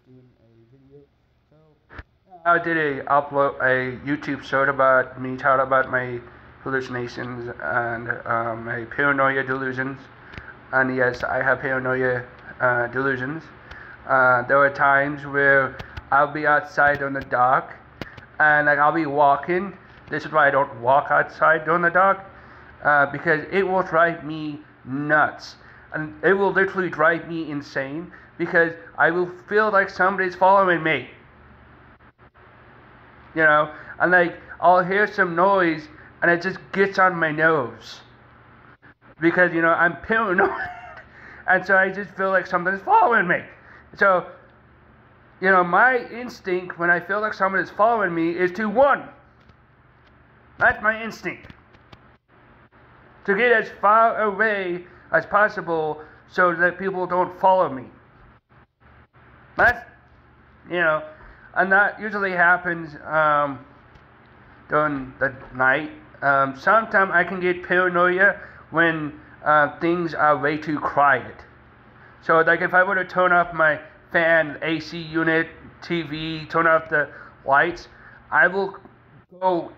doing a video. So I did a YouTube short about me talking about my hallucinations and my paranoia delusions. And yes, I have paranoia delusions. There are times where I'll be outside on the dark, and like I'll be walking. This is why I don't walk outside during the dark, because it will drive me nuts, and it will literally drive me insane because I will feel like somebody's following me. And like I'll hear some noise, and it just gets on my nerves because I'm paranoid, and so I just feel like something's following me. So my instinct when I feel like someone is following me is to run. That's my instinct. To get as far away as possible so that people don't follow me. That's, and that usually happens during the night. Sometimes I can get paranoia when things are way too quiet. So like if I were to turn off my fan, AC unit, TV, turn off the lights, I will go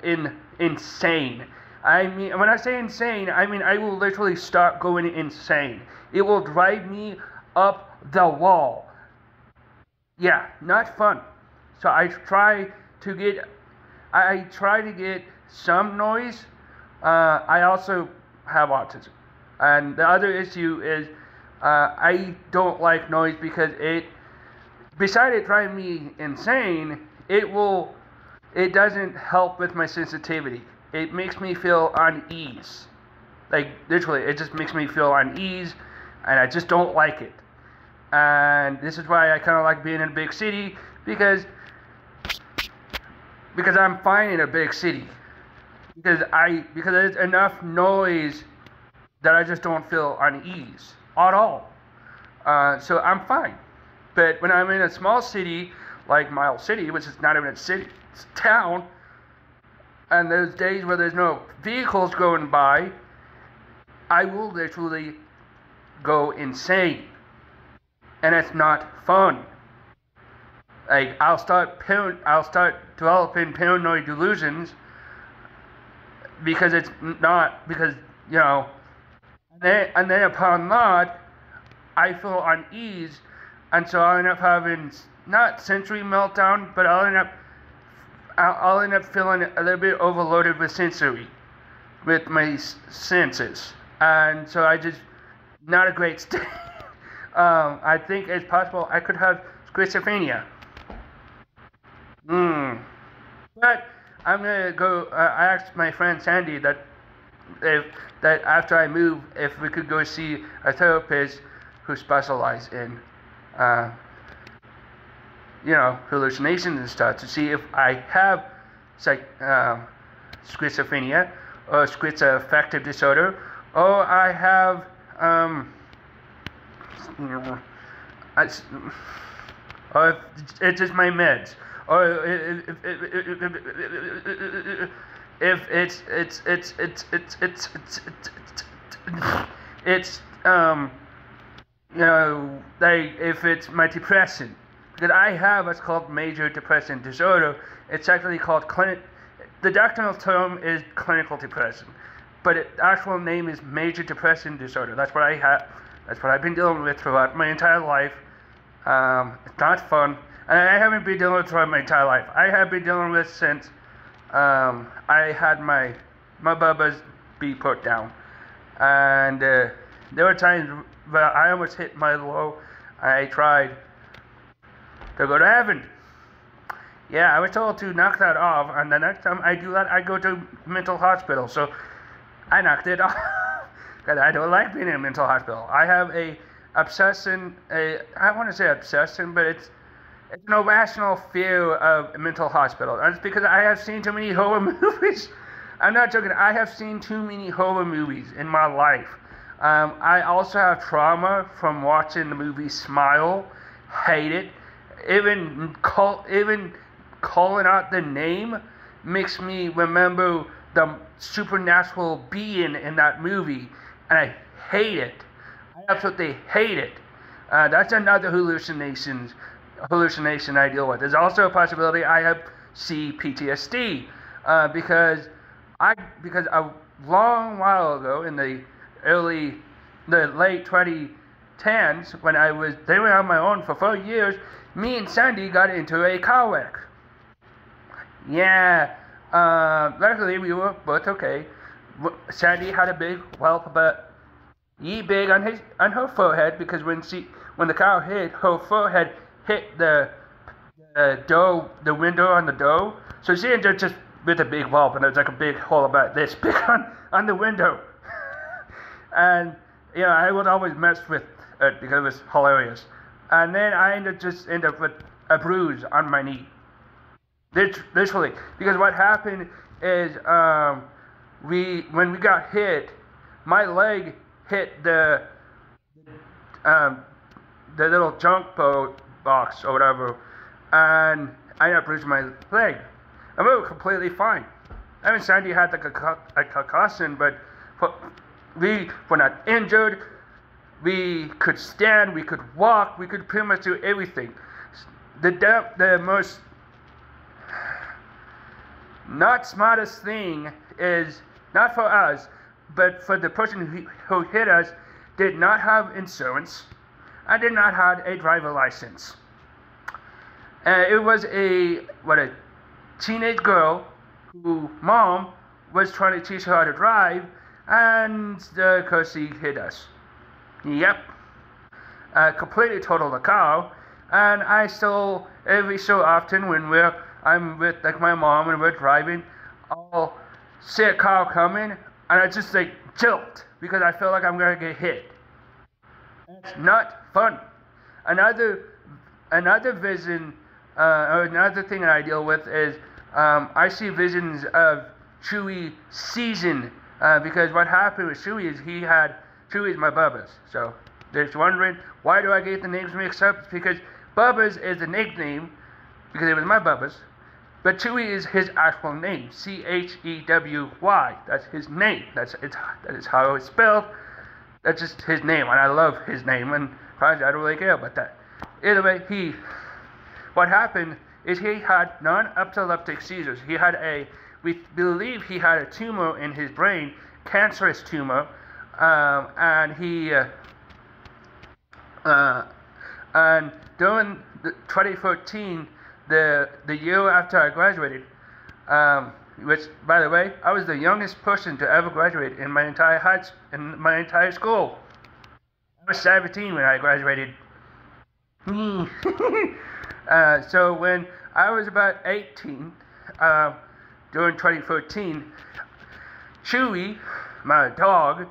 insane. I mean, when I say insane, I mean I will literally start going insane. It will drive me up the wall. Yeah, not fun. So I try to get some noise. I also have autism, and the other issue is I don't like noise because besides it driving me insane, it doesn't help with my sensitivity. It makes me feel unease. Like, literally, it just makes me feel unease, and I just don't like it. And this is why I kind of like being in a big city, because I'm fine in a big city. Because there's enough noise that I just don't feel unease at all. So I'm fine. But when I'm in a small city, like Miles City, which is not even a city, it's a town, and there's days where there's no vehicles going by, I will literally go insane. And it's not fun. Like, I'll start developing paranoid delusions because and then upon that, I feel unease, and so I'll end up having not sensory meltdown, but I'll end up feeling a little bit overloaded with my senses, and so I just not a great state. I think it's possible I could have schizophrenia. But I'm gonna go. I asked my friend Sandy that after I move, if we could go see a therapist who specializes in, hallucinations and stuff, to see if I have schizophrenia or schizoaffective disorder, or I have or if it's just my meds, or if if it's my depression, because I have what's called major depressive disorder. It's actually called the doctoral term is clinical depression, but the actual name is major depressive disorder. That's what I have. That's what I've been dealing with throughout my entire life. It's not fun, and I haven't been dealing with it throughout my entire life. I have been dealing with it since I had my bubbas be put down, and there were times where I almost hit my low. I tried to go to heaven. Yeah, I was told to knock that off, and the next time I do that, I go to mental hospital. So I knocked it off because I don't like being in a mental hospital. I have a obsession. I want to say obsession, but it's an irrational fear of a mental hospital. And it's because I have seen too many horror movies. I'm not joking. I have seen too many horror movies in my life. I also have trauma from watching the movie Smile. Hate it. Even calling out the name makes me remember the supernatural being in that movie, and I hate it. I absolutely hate it. That's another hallucination hallucination I deal with. There's also a possibility I have CPTSD because a long while ago in the late 2010s when I was living on my own for 4 years, me and Sandy got into a car wreck. Yeah, luckily we were both okay. Sandy had a big whelp about big on her forehead because when the car hit, her forehead hit the window on the door. So she ended just with a big whelp, and there was like a big hole about this big on the window. And I would always mess with it because it was hilarious. And then I ended up with a bruise on my knee. Literally, because what happened is when we got hit, my leg hit the little junk boat box or whatever, and I ended up bruising my leg. And we were completely fine. I mean, Sandy had like a concussion, but we were not injured. We could stand, we could walk, we could pretty much do everything. The most not smartest thing is, not for us, but for the person who hit us, did not have insurance and did not have a driver license. It was a teenage girl who mom was trying to teach her how to drive, and of course she hit us. Yep. Completely totaled the car, and I still, every so often when I'm with like my mom and we're driving, I'll see a car coming and I just like tilt because I feel like I'm gonna get hit. It's not fun. Another vision, or another thing that I deal with is I see visions of Chewie season because what happened with Chewie is Chewie is my Bubba's. So there's wondering why do I get the names mixed up? It's because Bubba's is the nickname because it was my Bubba's. But Chewie is his actual name, Chewy. That's his name. That is how it's spelled. That's just his name, and I love his name, and I don't really care about that. Either way, what happened is he had non-epileptic seizures. We believe he had a tumor in his brain, cancerous tumor, and during 2014. The year after I graduated, which, by the way, I was the youngest person to ever graduate in my entire school. I was 17 when I graduated. So when I was about 18, during 2014, Chewie, my dog,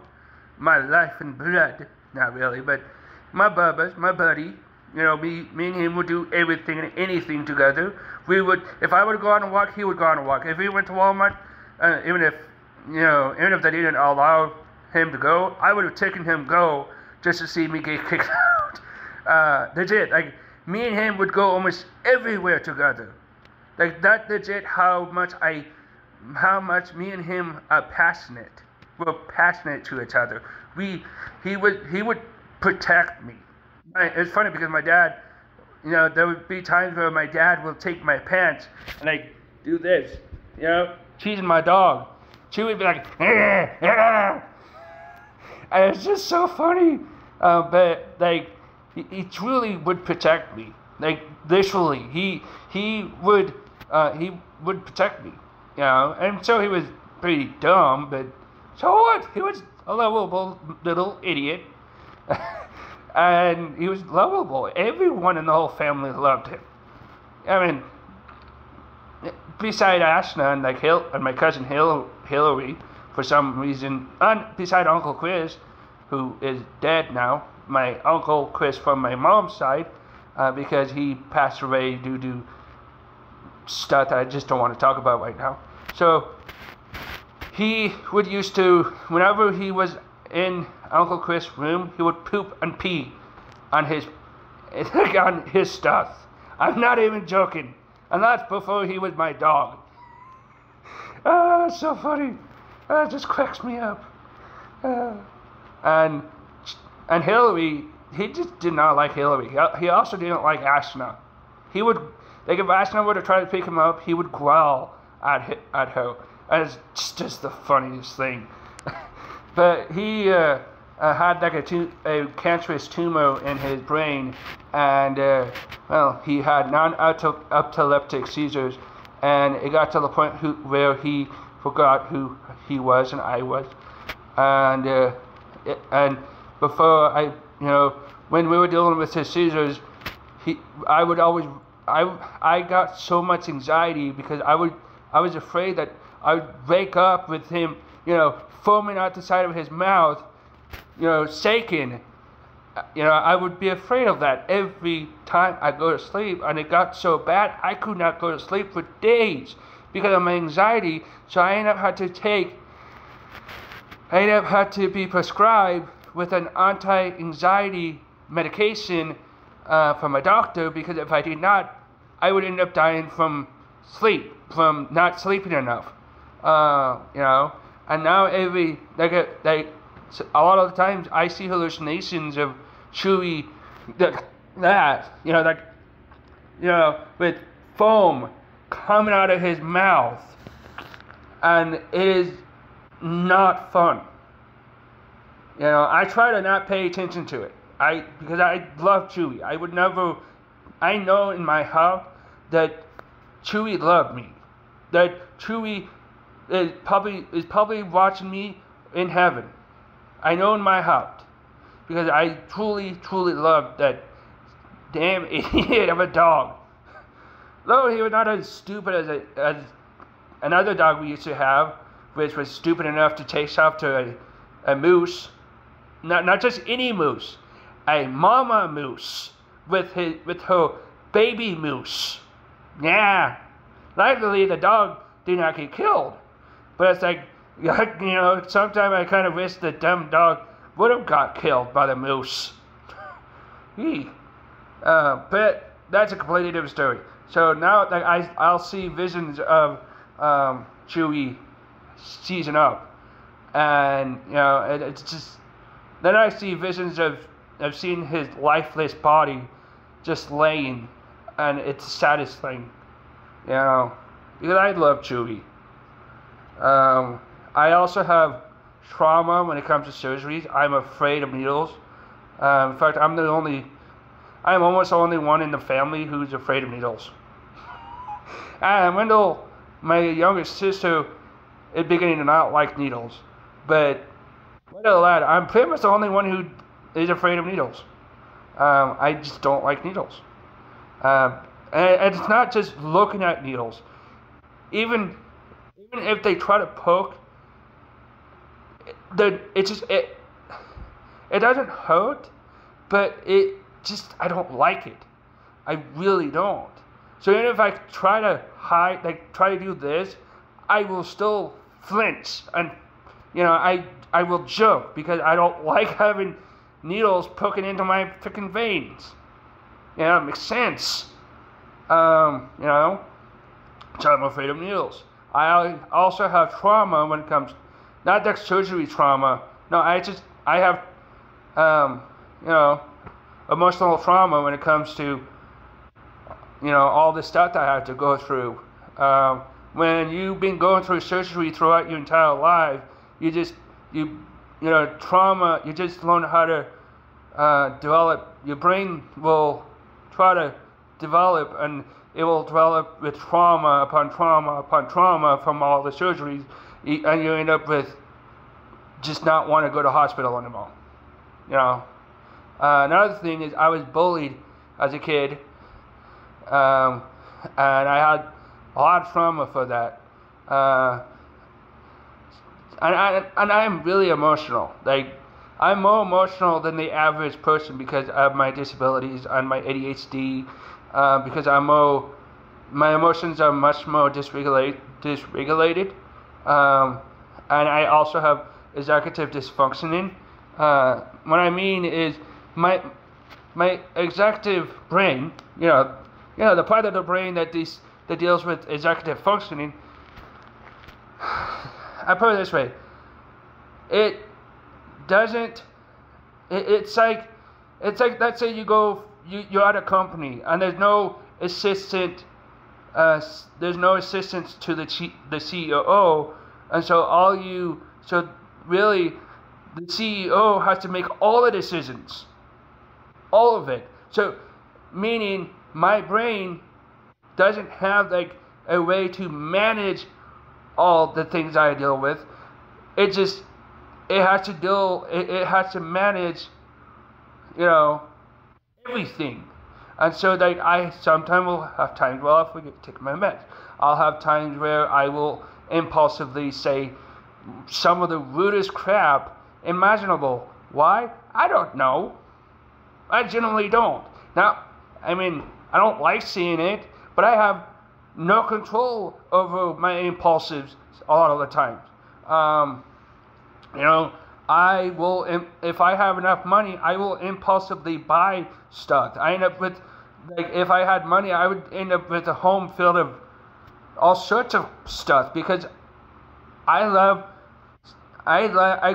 my life and blood, not really, but my Bubba's, my buddy, me and him would do everything and anything together. If I would go on a walk, he would go on a walk. If we went to Walmart, even if they didn't allow him to go, I would have taken him go just to see me get kicked out. Legit, like me and him would go almost everywhere together. Like that legit how much me and him are passionate. We're passionate to each other. He would protect me. It's funny because my dad, there would be times where my dad will take my pants and like do this, teasing my dog. Chewie would be like, and it's just so funny. But like, he truly would protect me. Like literally, he would protect me. And so he was pretty dumb, but so what? He was a lovable little idiot. And he was lovable. Everyone in the whole family loved him. I mean, beside Ashna and and my cousin Hillary, for some reason, and beside Uncle Chris, who is dead now, my Uncle Chris from my mom's side, because he passed away due to stuff that I just don't want to talk about right now. So he would used to, whenever he was in Uncle Chris' room, he would poop and pee on his stuff. I'm not even joking. And that's before he was my dog. It's so funny. It just cracks me up. And Hillary, he just did not like Hillary. He also didn't like Ashna. he would, like if Asuna were to try to pick him up, he would growl at her. And it's just the funniest thing. But he had like a cancerous tumor in his brain, and he had non-epileptic seizures, and it got to the point where he forgot who he was and I was, and before when we were dealing with his seizures, I got so much anxiety because I was afraid that I would wake up with him, foaming out the side of his mouth, shaking. I would be afraid of that every time I go to sleep, and it got so bad I could not go to sleep for days because of my anxiety. So I ended up had to be prescribed with an anti-anxiety medication from a doctor, because if I did not, I would end up dying from not sleeping enough. And now a lot of the times I see hallucinations of Chewie, with foam coming out of his mouth, and it is not fun. I try to not pay attention to it. Because I love Chewie. I know in my heart that Chewie loved me. That Chewie is probably watching me in heaven. I know in my heart. Because I truly, truly love that damn idiot of a dog. Though he was not as stupid as another dog we used to have, which was stupid enough to chase after a moose. Not just any moose. A mama moose with her baby moose. Yeah. Luckily the dog did not get killed. But it's like, sometimes I kind of wish the dumb dog would have got killed by the moose. But that's a completely different story. So now I'll see visions of Chewie season up. And, it's just, then I see visions of seeing his lifeless body just laying, and it's the saddest thing, because I love Chewie. I also have trauma when it comes to surgeries. I'm afraid of needles. In fact, I'm almost the only one in the family who's afraid of needles. And Wendell, my youngest sister, is beginning to not like needles, but Wendell, lad, I'm pretty much the only one who is afraid of needles. I just don't like needles. And it's not just looking at needles. Even if they try to poke, it doesn't hurt, but I don't like it. I really don't. So even if I try to hide, try to do this, I will still flinch, and I will joke because I don't like having needles poking into my freaking veins. It makes sense. So I'm afraid of needles. I also have trauma when it comes, not that surgery trauma. No, I have, emotional trauma when it comes to, all the stuff that I have to go through. When you've been going through surgery throughout your entire life, trauma, you just learn how to develop, your brain will try to develop, and it will develop with trauma upon trauma upon trauma from all the surgeries, and you end up with just not want to go to hospital anymore. Another thing is I was bullied as a kid, and I had a lot of trauma for that. And I'm really emotional. I'm more emotional than the average person because of my disabilities and my ADHD. Because my emotions are much more dysregulated. And I also have executive dysfunctioning. What I mean is my executive brain, the part of the brain that deals with executive functioning. I put it this way. It's like let's say you're at a company and there's no assistant. There's no assistance to the COO, and so really the CEO has to make all the decisions, all of it. So meaning my brain doesn't have like a way to manage all the things I deal with. It has to manage, everything. And so that I sometimes will have times where I'll forget to take my meds. I'll have times where I will impulsively say some of the rudest crap imaginable. Why? I don't know. I generally don't. Now, I mean, I don't like seeing it, but I have no control over my impulses a lot of the times. I will, if I have enough money, I will impulsively buy stuff. I end up with, like, if I had money, I would end up with a home filled of all sorts of stuff because I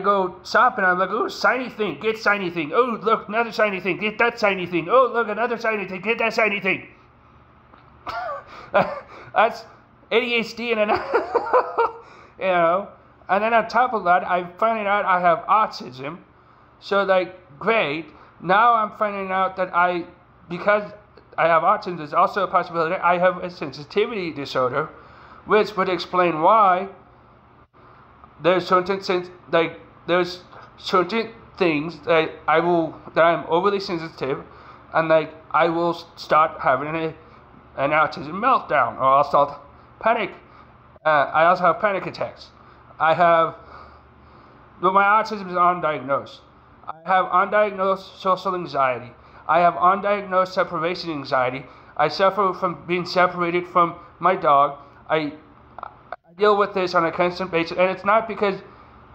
go shopping, I'm like, oh, shiny thing, get shiny thing. Oh, look, another shiny thing, get that shiny thing. Oh, look, another shiny thing, get that shiny thing. That's ADHD in a And then on top of that, I'm finding out I have autism. So, like, great. Now I'm finding out that because I have autism, there's also a possibility I have a sensitivity disorder, which would explain why there's certain things that I'm overly sensitive, and like I will start having an autism meltdown, or I'll start panic. I also have panic attacks. But my autism is undiagnosed. I have undiagnosed social anxiety. I have undiagnosed separation anxiety. I suffer from being separated from my dog. I deal with this on a constant basis, and it's not because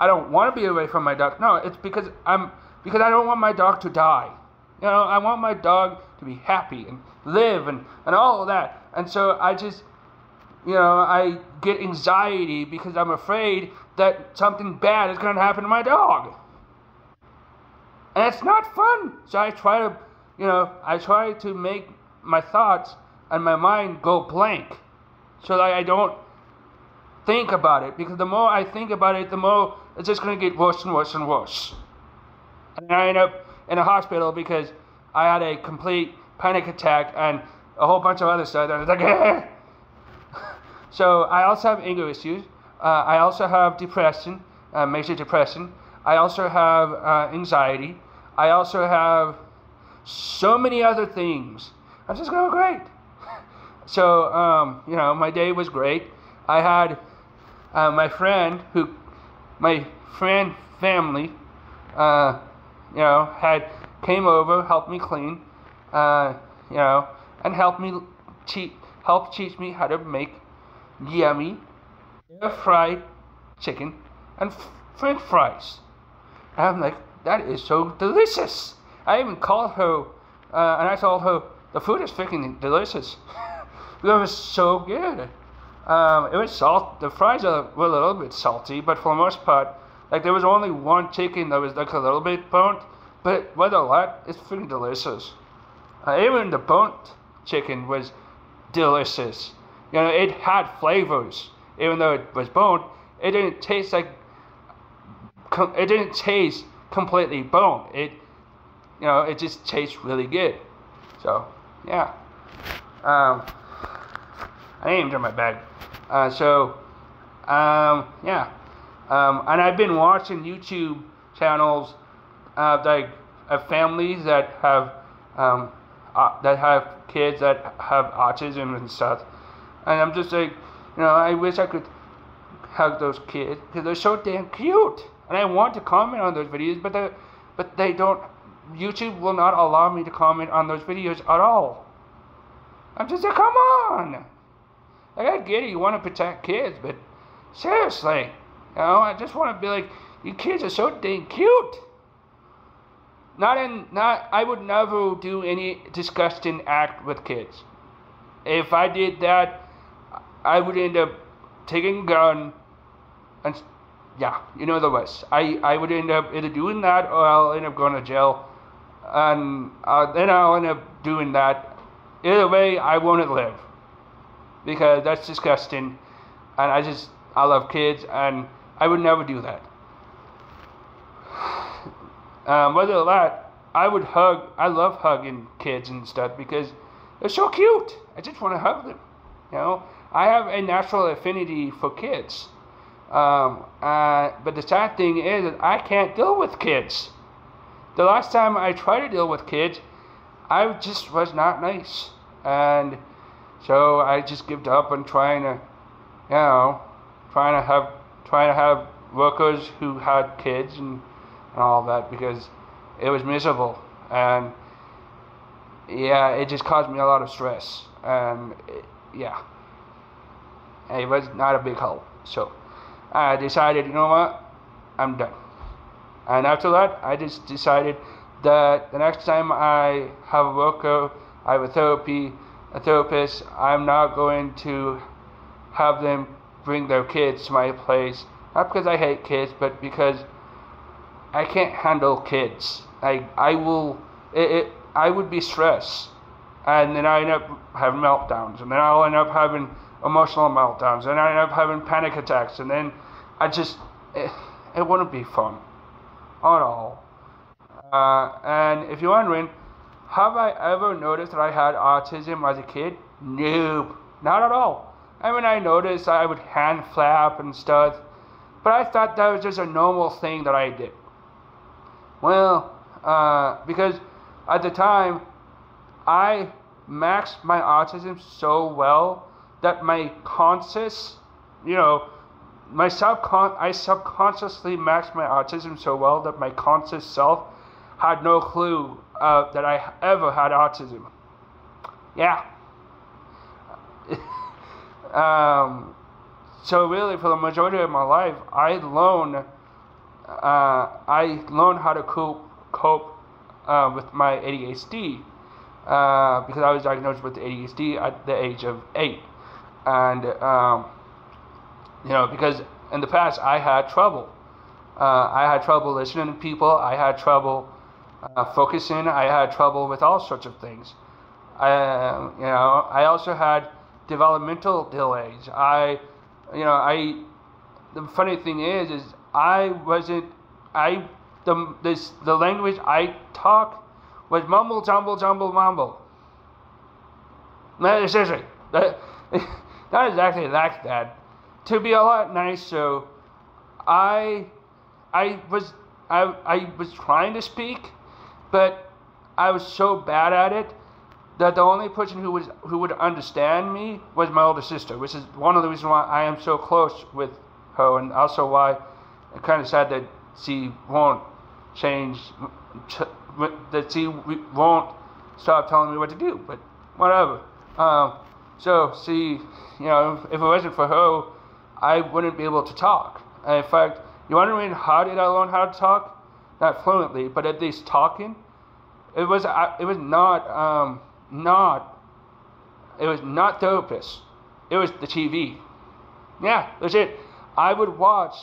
I don't want to be away from my dog. No, it's because I don't want my dog to die. I want my dog to be happy and live and all of that. And so I just, I get anxiety because I'm afraid that something bad is going to happen to my dog. And it's not fun. So I try to make my thoughts and my mind go blank so that I don't think about it. Because the more I think about it, the more it's just going to get worse and worse and worse. And I end up in a hospital because I had a complete panic attack and a whole bunch of other stuff. And it's like, So I also have anger issues. I also have depression, major depression. I also have anxiety. I also have so many other things. I'm just going great. So, my day was great. I had my friend family, came over, helped me clean, and helped teach me how to make yummy air-fried chicken and French fries. And I'm like, that is so delicious. I even called her, and I told her, the food is freaking delicious. It was so good. It was salt. The fries were a little bit salty, but for the most part, like there was only one chicken that was like a little bit burnt, but with a lot, it's freaking delicious. Even the burnt chicken was delicious. It had flavors. Even though it was burnt, it didn't taste completely burnt. It just tastes really good. So, yeah. I aimed in my bag. Yeah. And I've been watching YouTube channels like of families that have kids that have autism and stuff. And I'm just like, I wish I could hug those kids because they're so damn cute. And I want to comment on those videos, but they don't. YouTube will not allow me to comment on those videos at all. I'm just like, come on. Like, I get it, you want to protect kids, but seriously, I just want to be like, you kids are so dang cute. I would never do any disgusting act with kids. If I did that, I would end up taking a gun and, yeah, the rest. I would end up either doing that or I'll end up going to jail. And then I'll end up doing that Either way, I won't live because that's disgusting, and I love kids, and I would never do that. Whether or not I would hug, I love hugging kids and stuff because they're so cute. I just want to hug them. You know, I have a natural affinity for kids. But the sad thing is that I can't deal with kids. The last time I tried to deal with kids, I just was not nice. And so I just gave up on trying to have workers who had kids and all that because it was miserable. And yeah, it just caused me a lot of stress. And it was not a big help. So I decided, you know what, I'm done. And after that, I just decided that the next time I have a worker, I have a therapist, I'm not going to have them bring their kids to my place. Not because I hate kids, but because I can't handle kids. I would be stressed. And then I end up having meltdowns. And then I'll end up having emotional meltdowns. And I end up having panic attacks. And then it wouldn't be fun at all. And if you're wondering, have I ever noticed that I had autism as a kid? Nope, not at all. I mean, I noticed I would hand flap and stuff, but I thought that was just a normal thing that I did. Well, because at the time, I maxed my autism so well that my conscious, I subconsciously maxed my autism so well that my conscious self had no clue that I ever had autism. Yeah. So really, for the majority of my life, I learned how to cope with my ADHD because I was diagnosed with ADHD at the age of 8, and because in the past I had trouble. I had trouble listening to people. I had trouble focusing. I had trouble with all sorts of things. I also had developmental delays. The funny thing is the language I talk was mumble, jumble, jumble, mumble. No, seriously, not exactly like that. To be a lot nicer, I was trying to speak, but I was so bad at it that the only person who would understand me was my older sister, which is one of the reasons why I am so close with her, and also why I'm kind of sad that she won't change, that she won't stop telling me what to do. But whatever. So see, if it wasn't for her, I wouldn't be able to talk. And in fact, you're wondering how did I learn how to talk? Not fluently, but at least talking. It was not therapists. It was the TV. Yeah, that's it. I would watch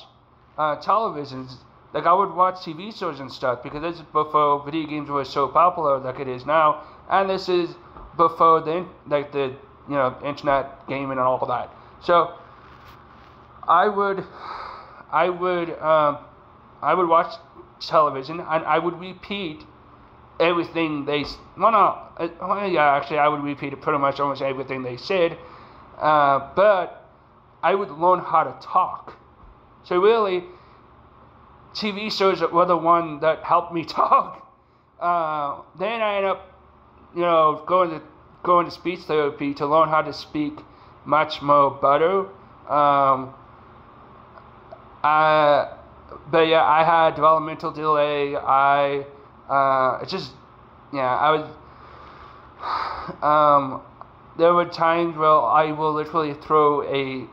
televisions, like I would watch TV shows and stuff, because this is before video games were so popular like it is now, and this is before the internet gaming and all of that. So I would watch television and I would repeat everything I would repeat pretty much almost everything they said, but I would learn how to talk. So really, TV shows were the one that helped me talk. Then I ended up, going to speech therapy to learn how to speak much more better. But yeah, I had developmental delay. There were times where I will literally throw a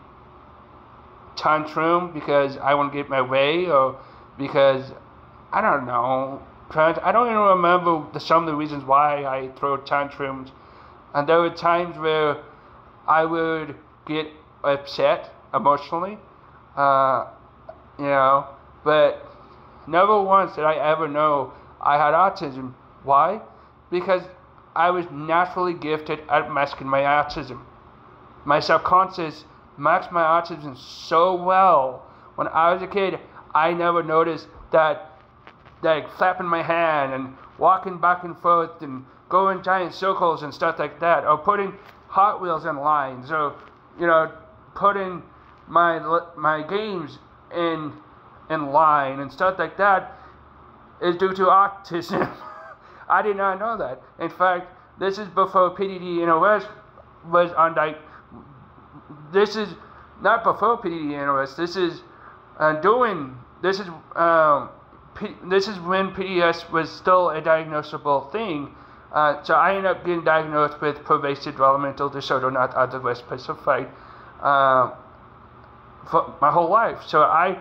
tantrum because I want to get my way, or because, I don't know, I don't even remember some of the reasons why I throw tantrums. And there were times where I would get upset emotionally, but never once did I ever know I had autism. Why? Because I was naturally gifted at masking my autism. My subconscious masked my autism so well. When I was a kid, I never noticed that, like, flapping my hand and walking back and forth and going giant circles and stuff like that, or putting Hot Wheels in lines, or, you know, putting my games in line and stuff like that is due to autism. I did not know that. In fact, this is before PDD-NOS was undiagnosed. This is not before PDD-NOS. This is this is when PDS was still a diagnosable thing. So I ended up getting diagnosed with pervasive developmental disorder, not otherwise specified, for my whole life. So I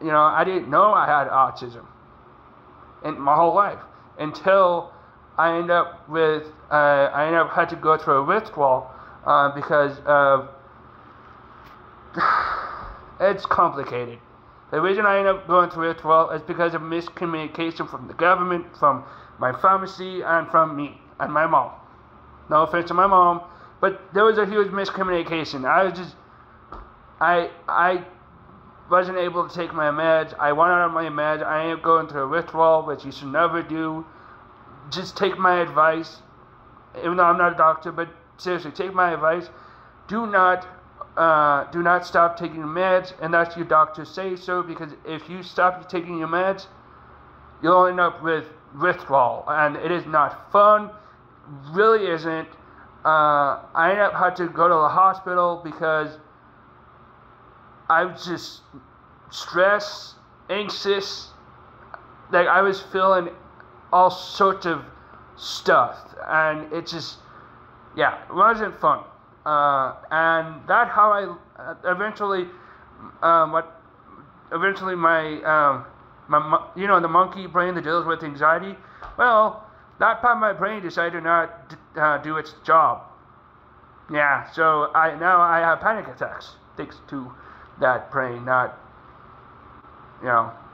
didn't know I had autism in my whole life until I ended up had to go through a withdrawal because of it's complicated. The reason I ended up going through withdrawal is because of miscommunication from the government, from my pharmacy, and from me and my mom. No offense to my mom, but there was a huge miscommunication. I wasn't able to take my meds. I went out on my meds. I ended up going through a withdrawal, which you should never do. Just take my advice, even though I'm not a doctor, but seriously, take my advice. Do not stop taking your meds unless your doctor says so, because if you stop taking your meds, you'll end up with withdrawal, and it is not fun. Really isn't. I ended up had to go to the hospital because I was just stressed, anxious, like I was feeling all sorts of stuff, and it just, it wasn't fun. And that's how I eventually my the monkey brain that deals with anxiety. Well, that part of my brain decided to not do its job. Yeah, so now I have panic attacks thanks to that brain not,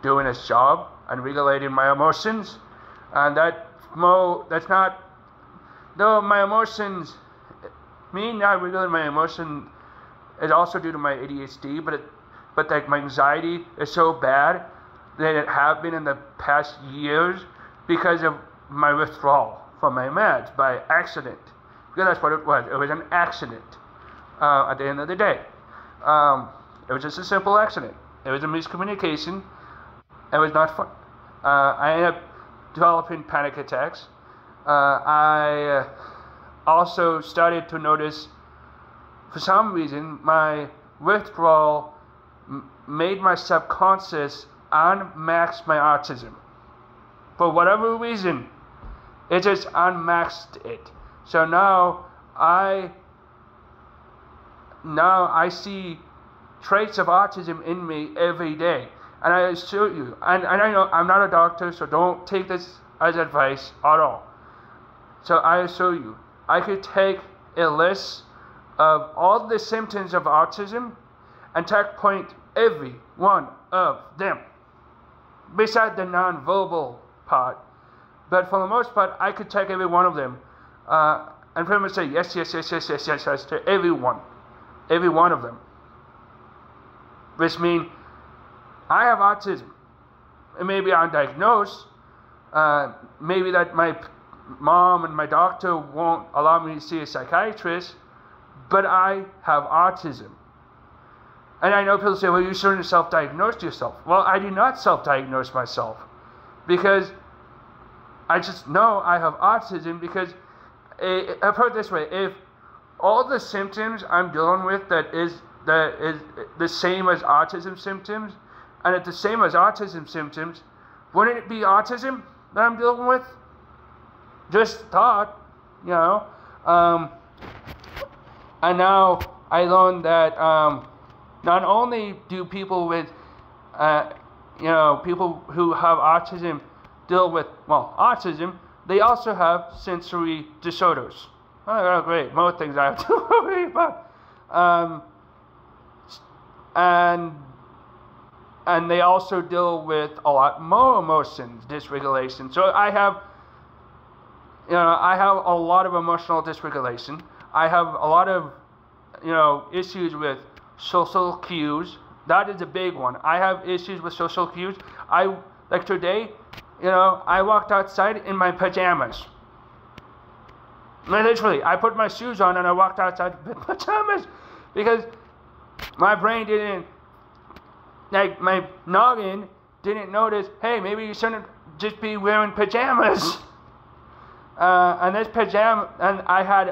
doing its job and regulating my emotions, and that's not. Though my emotions, me not regulating my emotion, is also due to my ADHD, but like my anxiety is so bad that it have been in the past years because of my withdrawal from my meds by accident. Because that's what it was. It was an accident. At the end of the day, it was just a simple accident. It was a miscommunication. It was not fun. I ended up developing panic attacks. I also started to notice, for some reason, my withdrawal made my subconscious unmax my autism. For whatever reason, it just unmaxed it. So now I see traits of autism in me every day. And I assure you, and I know I'm not a doctor, so don't take this as advice at all. So I assure you, I could take a list of all the symptoms of autism and point every one of them, beside the non-verbal part. But for the most part, I could take every one of them and pretty much say yes to every one of them. Which means I have autism. It may be undiagnosed. Maybe that my mom and my doctor won't allow me to see a psychiatrist, but I have autism. And I know people say, well, you shouldn't have self-diagnosed yourself. Well, I do not self-diagnose myself, because I just know I have autism. Because I put it this way: if all the symptoms I'm dealing with that is the same as autism symptoms, and it's the same as autism symptoms, wouldn't it be autism that I'm dealing with? Just thought, and now I learned that not only do people with, people who have autism deal with, autism, they also have sensory disorders. Oh, great, more things I have to worry about. And they also deal with a lot more emotions, dysregulation. So I have I have a lot of emotional dysregulation. I have a lot of, issues with social cues. That is a big one. I have issues with social cues. Like today, I walked outside in my pajamas. Literally, I put my shoes on and I walked outside in pajamas because my brain my noggin didn't notice, hey, maybe you shouldn't just be wearing pajamas. And I had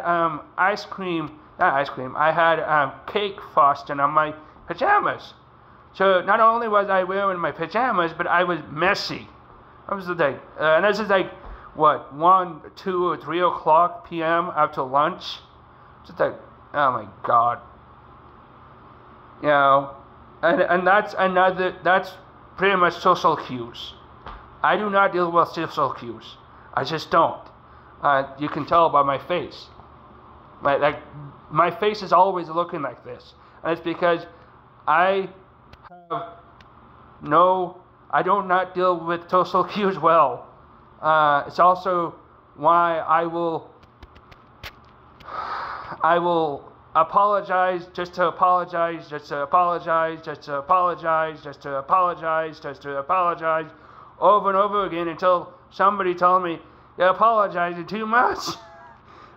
I had cake frosting on my pajamas. So not only was I wearing my pajamas, but I was messy. I was like, and this is like, what, 1, 2, or 3 o'clock p.m. after lunch? Just like, oh my God. And that's pretty much social cues. I do not deal with social cues. I just don't. You can tell by my face. My face is always looking like this. And it's because I do not deal with social cues well. It's also why I will apologize just to apologize, just to apologize, just to apologize, just to apologize, just to apologize over and over again until somebody tells me you're apologizing too much.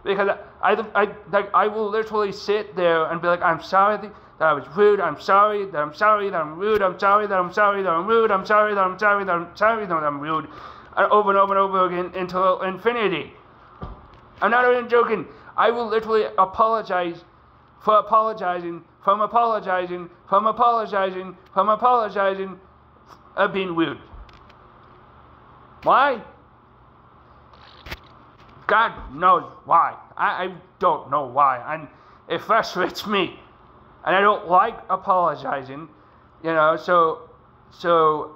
Because I will literally sit there and be like, I'm sorry that I was rude, I'm sorry that I'm sorry that I'm rude, I'm sorry that I'm sorry that I'm rude, I'm sorry that I'm sorry that I'm sorry that I'm rude, and over and over and over again until infinity. I'm not even joking. I will literally apologize for apologizing, from apologizing, from apologizing, from apologizing, of being rude. Why? God knows why. I don't know why. And it frustrates me. And I don't like apologizing, so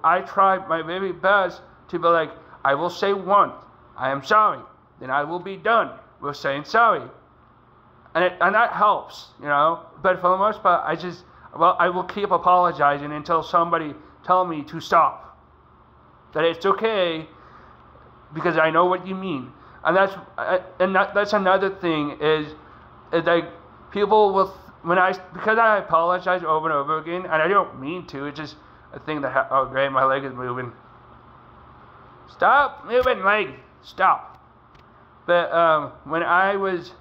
I try my very best to be like, I will say once, I am sorry. Then I will be done with saying sorry. And that helps, But for the most part, I will keep apologizing until somebody tell me to stop. That it's okay because I know what you mean. And that's another thing is like people will, because I apologize over and over again, and I don't mean to, it's just a thing that, oh great, my leg is moving. Stop moving, leg, stop. But when I was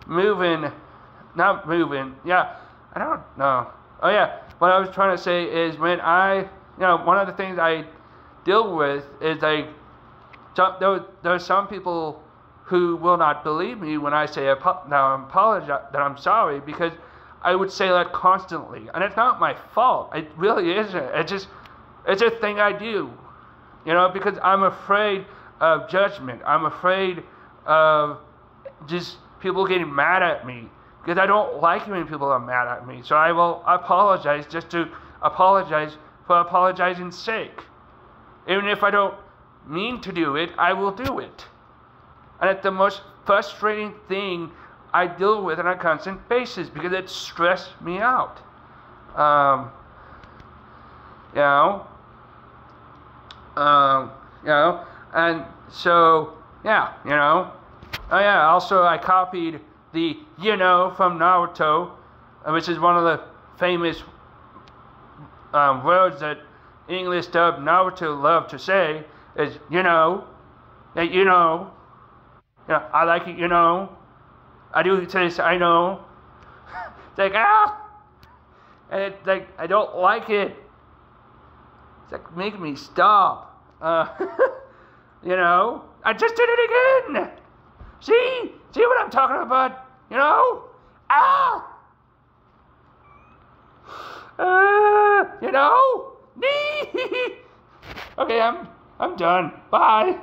not moving, I don't know. Oh yeah, what I was trying to say is when one of the things I deal with is like, there are some people who will not believe me when I say that I'm sorry, because I would say that constantly, and it's not my fault. It really isn't. It's a thing I do, because I'm afraid of judgment. I'm afraid of just people getting mad at me, because I don't like when people are mad at me. So I will apologize just to apologize for apologizing's sake, even if I don't mean to do it, I will do it. And it's the most frustrating thing I deal with on a constant basis because it stressed me out. And so, Oh yeah, also I copied the from Naruto, which is one of the famous words that English dub Naruto love to say, is that I like it, I do this, I know. It's like, and it's like, I don't like it. It's like, making me stop. I just did it again. See what I'm talking about, Okay, I'm done. Bye.